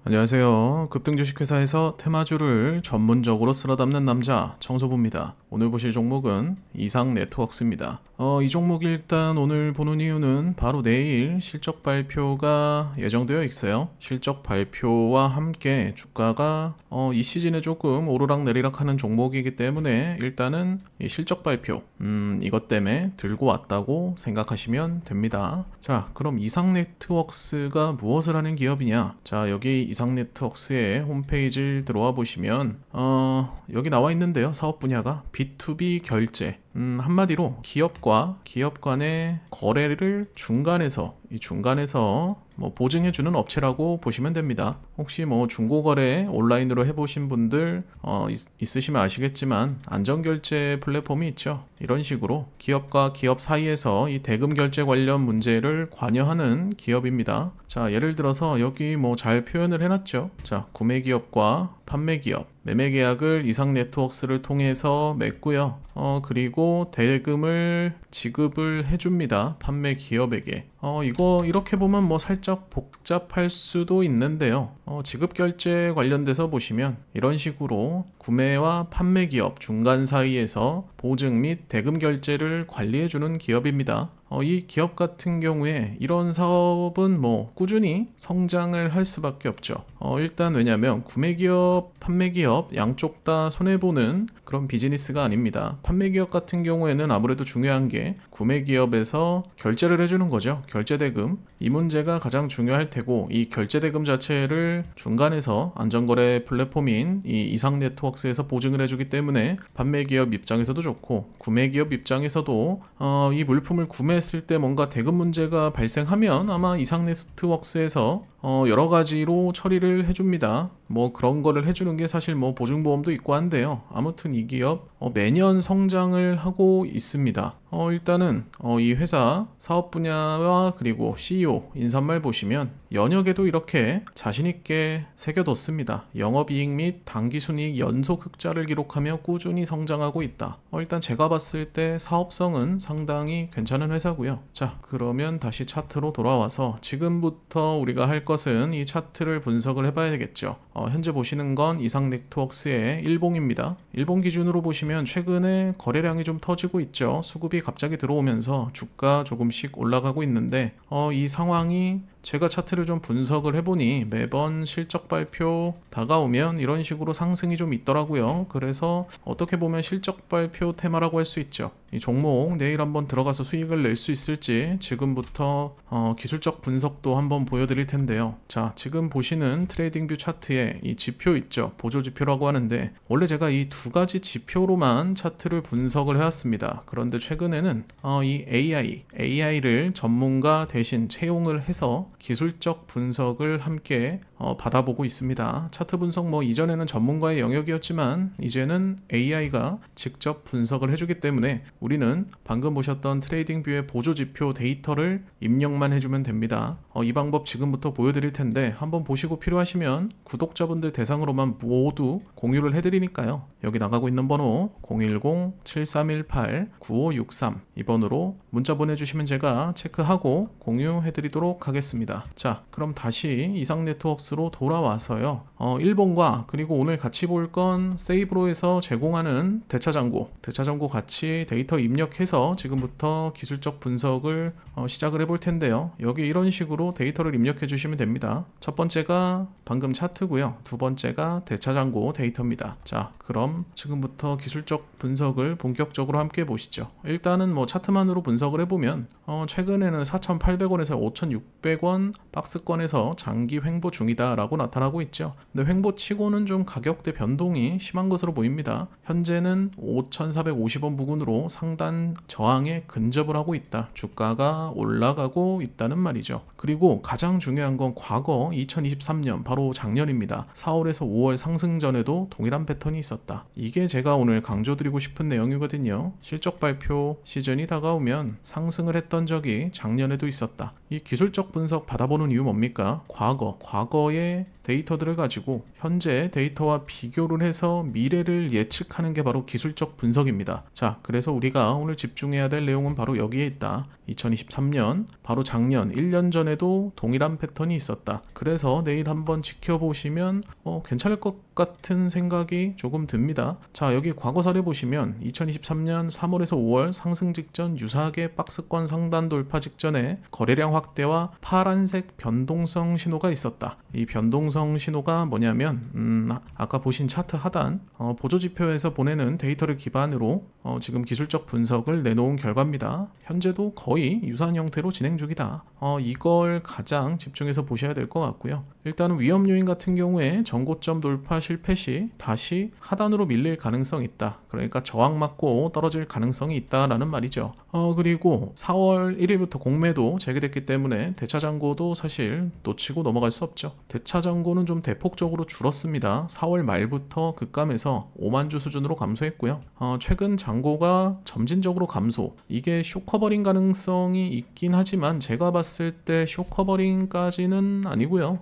안녕하세요. 급등주식회사에서 테마주를 전문적으로 쓸어 담는 남자 청소부입니다. 오늘 보실 종목은 이상네트워크스입니다. 이 종목 일단 오늘 보는 이유는 바로 내일 실적 발표가 예정되어 있어요. 실적 발표와 함께 주가가 이 시즌에 조금 오르락내리락 하는 종목이기 때문에 일단은 이 실적 발표 이것 때문에 들고 왔다고 생각하시면 됩니다. 자, 그럼 이상네트워크스가 무엇을 하는 기업이냐? 자, 여기 이상네트워크스의 홈페이지를 들어와 보시면 여기 나와 있는데요. 사업 분야가 B2B 결제. 한마디로 기업과 기업 간의 거래를 중간에서 보증해주는 업체라고 보시면 됩니다. 혹시 중고거래 온라인으로 해보신 분들 있으시면 아시겠지만 안전결제 플랫폼이 있죠. 이런 식으로 기업과 기업 사이에서 이 대금 결제 관련 문제를 관여하는 기업입니다. 자, 예를 들어서 여기 잘 표현을 해놨죠. 자, 구매기업과 판매기업, 매매계약을 이상네트워크스를 통해서 맺고요. 그리고 대금을 지급을 해줍니다. 판매기업에게. 이거 이렇게 보면 살짝 복잡할 수도 있는데요. 지급결제 관련돼서 보시면 이런 식으로 구매와 판매기업 중간 사이에서 보증 및 대금 결제를 관리해주는 기업입니다. 이 기업 같은 경우에 이런 사업은 꾸준히 성장을 할 수밖에 없죠. 일단 왜냐하면 구매기업, 판매기업 양쪽 다 손해보는 그런 비즈니스가 아닙니다. 판매기업 같은 경우에는 아무래도 중요한 게 구매기업에서 결제를 해주는 거죠. 결제대금. 이 문제가 가장 중요할 테고 이 결제대금 자체를 중간에서 안전거래 플랫폼인 이 이상네트워크스에서 보증을 해주기 때문에 판매기업 입장에서도 좋고 구매기업 입장에서도 이 물품을 구매했을 때 뭔가 대금 문제가 발생하면 아마 이상네트워크스에서 여러 가지로 처리를 해줍니다. 그런 거를 해주는 게 사실 보증보험도 있고 한데요. 아무튼 이 기업 매년 성장을 하고 있습니다. 일단은 이 회사 사업 분야와 그리고 CEO 인사말 보시면 연역에도 이렇게 자신있게 새겨뒀습니다. 영업이익 및 당기순이익 연속 흑자를 기록하며 꾸준히 성장하고 있다. 일단 제가 봤을 때 사업성은 상당히 괜찮은 회사고요. 자, 그러면 다시 차트로 돌아와서 지금부터 우리가 할 것은 이 차트를 분석을 해봐야 되겠죠. 현재 보시는 건 이상네트워크스의 일봉입니다. 일봉 기준으로 보시면 최근에 거래량이 좀 터지고 있죠. 수급이 갑자기 들어오면서 주가 조금씩 올라가고 있는데 이 상황이 제가 차트를 좀 분석을 해보니 매번 실적 발표 다가오면 이런 식으로 상승이 좀 있더라고요. 그래서 어떻게 보면 실적 발표 테마라고 할 수 있죠. 이 종목 내일 한번 들어가서 수익을 낼 수 있을지 지금부터 기술적 분석도 한번 보여드릴 텐데요. 자, 지금 보시는 트레이딩뷰 차트에 이 지표 있죠. 보조지표라고 하는데 원래 제가 이 두 가지 지표로만 차트를 분석을 해왔습니다. 그런데 최근에는 이 AI를 전문가 대신 채용을 해서 기술적 분석을 함께 받아보고 있습니다. 차트 분석 이전에는 전문가의 영역이었지만 이제는 AI가 직접 분석을 해주기 때문에 우리는 방금 보셨던 트레이딩뷰의 보조지표 데이터를 입력만 해주면 됩니다. 이 방법 지금부터 보여드릴 텐데 한번 보시고 필요하시면 구독자분들 대상으로만 모두 공유를 해드리니까요. 여기 나가고 있는 번호 010-7318-9563 이 번호로 문자 보내주시면 제가 체크하고 공유해드리도록 하겠습니다. 자, 그럼 다시 이상네트워크스로 돌아와서요. 일본과 그리고 오늘 같이 볼 건 세이브로에서 제공하는 대차장고 같이 데이터 입력해서 지금부터 기술적 분석을 시작을 해볼 텐데요. 여기 이런 식으로 데이터를 입력해 주시면 됩니다. 첫 번째가 방금 차트고요. 두 번째가 대차장고 데이터입니다. 자, 그럼 지금부터 기술적 분석을 본격적으로 함께 보시죠. 일단은 차트만으로 분석을 해보면 최근에는 4,800원에서 5,600원 박스권에서 장기 횡보 중이다 라고 나타나고 있죠. 근데 횡보치고는 좀 가격대 변동이 심한 것으로 보입니다. 현재는 5,450원 부근으로 상단 저항에 근접을 하고 있다. 주가가 올라가고 있다는 말이죠. 그리고 가장 중요한 건 과거 2023년 바로 작년입니다. 4월에서 5월 상승 전에도 동일한 패턴이 있었다. 이게 제가 오늘 강조드리고 싶은 내용이거든요. 실적 발표 시즌이 다가오면 상승을 했던 적이 작년에도 있었다. 이 기술적 분석 받아보는 이유 뭡니까? 과거에 과거의 데이터들을 가지고 현재 데이터와 비교를 해서 미래를 예측하는 게 바로 기술적 분석입니다. 자, 그래서 우리가 오늘 집중해야 될 내용은 바로 여기에 있다. 2023년, 바로 작년 1년 전에도 동일한 패턴이 있었다. 그래서 내일 한번 지켜보시면 괜찮을 것 같은 생각이 조금 듭니다. 자, 여기 과거 사례 보시면 2023년 3월에서 5월 상승 직전 유사하게 박스권 상단 돌파 직전에 거래량 확대와 파란색 변동성 신호가 있었다. 이 변동성 신호가 뭐냐면 아까 보신 차트 하단 보조지표에서 보내는 데이터를 기반으로 지금 기술적 분석을 내놓은 결과입니다. 현재도 거의 유사한 형태로 진행 중이다. 이걸 가장 집중해서 보셔야 될 것 같고요. 일단은 위험 요인 같은 경우에 전고점 돌파 실패 시 다시 하단으로 밀릴 가능성이 있다. 그러니까 저항 맞고 떨어질 가능성이 있다라는 말이죠. 그리고 4월 1일부터 공매도 재개됐기 때문에 대차 잔고도 사실 놓치고 넘어갈 수 없죠. 대차 잔고는 좀 대폭적으로 줄었습니다. 4월 말부터 급감해서 5만 주 수준으로 감소했고요. 최근 잔고가 점진적으로 감소. 이게 쇼커버링 가능성이 있긴 하지만 제가 봤을 때 쇼커버링까지는 아니고요.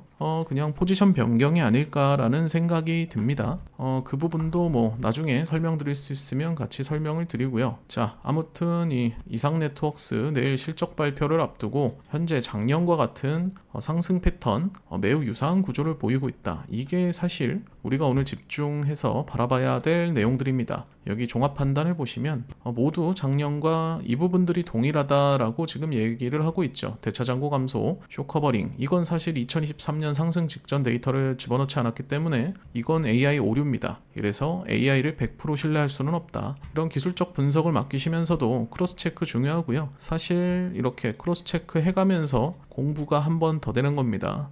그냥 포지션 변경이 아닐까라는 생각이 듭니다. 그 부분도 뭐 나중에 설명드릴 수 있으면 같이 설명을 드리고요. 자, 아무튼 이 이상네트웍스 내일 실적 발표를 앞두고 현재 작년과 같은 상승 패턴, 매우 유사한 구조를 보이고 있다. 이게 사실 우리가 오늘 집중해서 바라봐야 될 내용들입니다. 여기 종합 판단을 보시면 모두 작년과 이 부분들이 동일하다라고 지금 얘기를 하고 있죠. 대차 잔고 감소, 쇼커버링. 이건 사실 2023년 상승 직전 데이터를 집어넣지 않았기 때문에 이건 AI 오류입니다. 이래서 AI를 100% 신뢰할 수는 없다. 이런 기술적 분석을 맡기시면서도 크로스 체크 중요하고요. 사실 이렇게 크로스 체크 해가면서 공부가 한 번 더 되는 겁니다.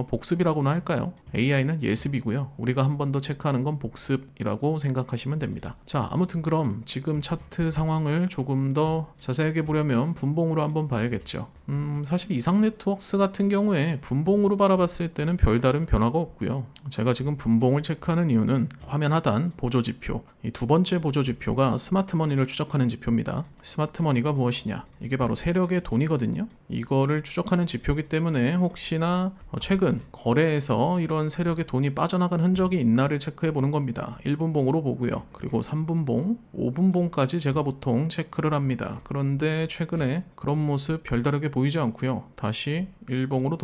복습이라고나 할까요? AI는 예습이고요. 우리가 한 번 더 체크하는 건 복습이라고 생각하시면 됩니다. 자, 아무튼 그럼 지금 차트 상황을 조금 더 자세하게 보려면 분봉으로 한번 봐야겠죠. 사실 이상네트웍스 같은 경우에 분봉으로 바라봤을 때는 별다른 변화가 없고요. 제가 지금 분봉을 체크하는 이유는 화면 하단 보조지표, 이 두 번째 보조지표가 스마트머니를 추적하는 지표입니다. 스마트머니가 무엇이냐? 이게 바로 세력의 돈이거든요. 이거를 추적하는 지표이기 때문에 혹시나 최근 거래에서 이런 세력의 돈이 빠져나간 흔적이 있나를 체크해 보는 겁니다. 1분봉으로 보고요. 그리고 3분봉, 5분봉까지 제가 보통 체크를 합니다. 그런데 최근에 그런 모습 별다르게 보이지 않고요. 다시 1봉으로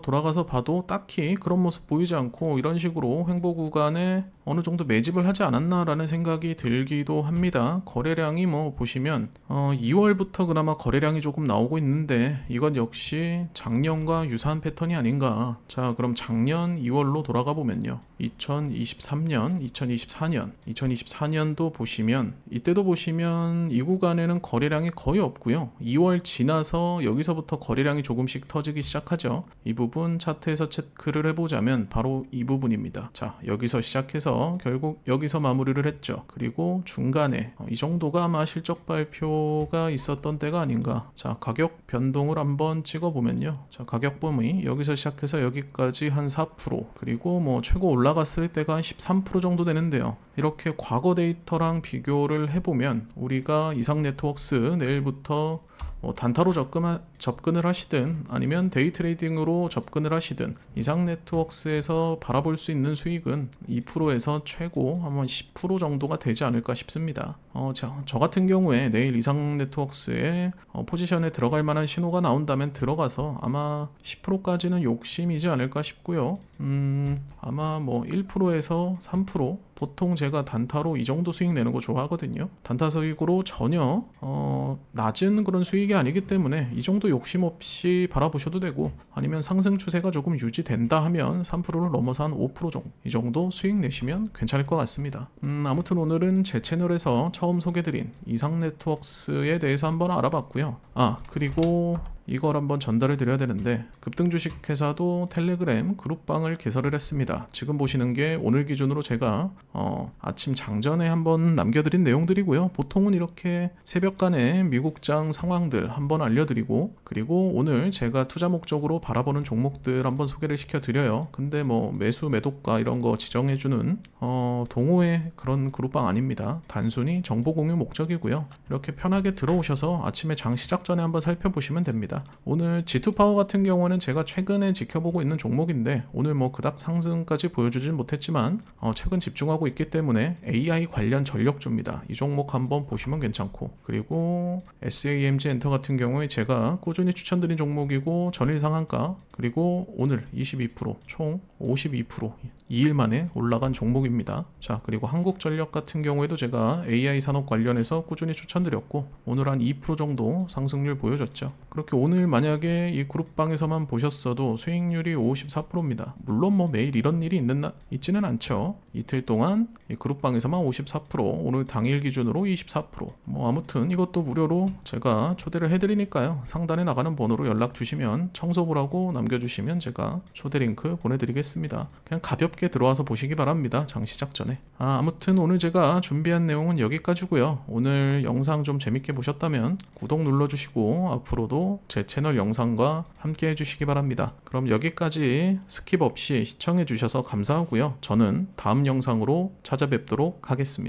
돌아가서 봐도 딱히 그런 모습 보이지 않고 이런 식으로 횡보 구간에 어느 정도 매집을 하지 않았나라는 생각이 들기도 합니다. 거래량이 뭐 보시면 2월부터 그나마 거래량이 조금 나오고 있는데 이건 역시 작년과 유사한 패턴이 아닌가. 자, 그럼 작년 2월로 돌아가 보면요. 2023년, 2024년도 보시면 이때도 보시면 이 구간에는 거래량이 거의 없고요. 2월 지나서 여기서부터 거래량이 조금씩 터지기 시작하죠. 이 부분 차트에서 체크를 해보자면 바로 이 부분입니다. 자, 여기서 시작해서 결국 여기서 마무리를 했죠. 그리고 중간에 이 정도가 아마 실적 발표가 있었던 때가 아닌가. 자, 가격 변동을 한번 찍어보면요. 자, 가격 범위 여기서 시작해서 여기까지 한 4%, 그리고 뭐 최고 올라갔을 때가 한 13% 정도 되는데요. 이렇게 과거 데이터랑 비교를 해보면 우리가 이상네트웍스 내일부터 단타로 접근을 하시든 아니면 데이 트레이딩으로 접근을 하시든 이상네트웍스에서 바라볼 수 있는 수익은 2%에서 최고 한번 10% 정도가 되지 않을까 싶습니다. 저 같은 경우에 내일 이상네트웍스에 포지션에 들어갈 만한 신호가 나온다면 들어가서 아마 10%까지는 욕심이지 않을까 싶고요. 아마 뭐 1%에서 3%, 보통 제가 단타로 이 정도 수익 내는 거 좋아하거든요. 단타 수익으로 전혀 낮은 그런 수익이 아니기 때문에 이 정도 욕심 없이 바라보셔도 되고, 아니면 상승 추세가 조금 유지된다 하면 3%를 넘어서 한 5% 정도, 이 정도 수익 내시면 괜찮을 것 같습니다. 아무튼 오늘은 제 채널에서 처음 소개드린 이상네트웍스에 대해서 한번 알아봤고요. 그리고 이걸 한번 전달해 드려야 되는데, 급등 주식회사도 텔레그램 그룹방을 개설을 했습니다. 지금 보시는 게 오늘 기준으로 제가 아침 장전에 한번 남겨드린 내용들이고요. 보통은 이렇게 새벽간에 미국장 상황들 한번 알려드리고, 그리고 오늘 제가 투자 목적으로 바라보는 종목들 한번 소개를 시켜드려요. 근데 뭐 매수 매도가 이런 거 지정해주는 동호회 그런 그룹방 아닙니다. 단순히 정보 공유 목적이고요. 이렇게 편하게 들어오셔서 아침에 장 시작 전에 한번 살펴보시면 됩니다. 하겠습니다. 오늘 G2파워 같은 경우는 제가 최근에 지켜보고 있는 종목인데 오늘 뭐 그닥 상승까지 보여주진 못했지만 최근 집중하고 있기 때문에 AI 관련 전력주입니다. 이 종목 한번 보시면 괜찮고, 그리고 SAMG 엔터 같은 경우에 제가 꾸준히 추천드린 종목이고 전일 상한가, 그리고 오늘 22% 총 52% 2일 만에 올라간 종목입니다. 자, 그리고 한국전력 같은 경우에도 제가 AI 산업 관련해서 꾸준히 추천드렸고 오늘 한 2% 정도 상승률 보여줬죠. 그렇게 오늘 만약에 이 그룹방에서만 보셨어도 수익률이 54%입니다. 물론 뭐 매일 이런 일이 있지는 않죠. 이틀 동안 이 그룹방에서만 54%, 오늘 당일 기준으로 24%. 뭐 아무튼 이것도 무료로 제가 초대를 해드리니까요. 상단에 나가는 번호로 연락 주시면 청소부라고 남겨주시면 제가 초대 링크 보내드리겠습니다. 그냥 가볍게 들어와서 보시기 바랍니다. 장 시작 전에. 아무튼 오늘 제가 준비한 내용은 여기까지고요. 오늘 영상 좀 재밌게 보셨다면 구독 눌러주시고 앞으로도 제 채널 영상과 함께 해주시기 바랍니다. 그럼 여기까지 스킵 없이 시청해주셔서 감사하고요. 저는 다음 영상으로 찾아뵙도록 하겠습니다.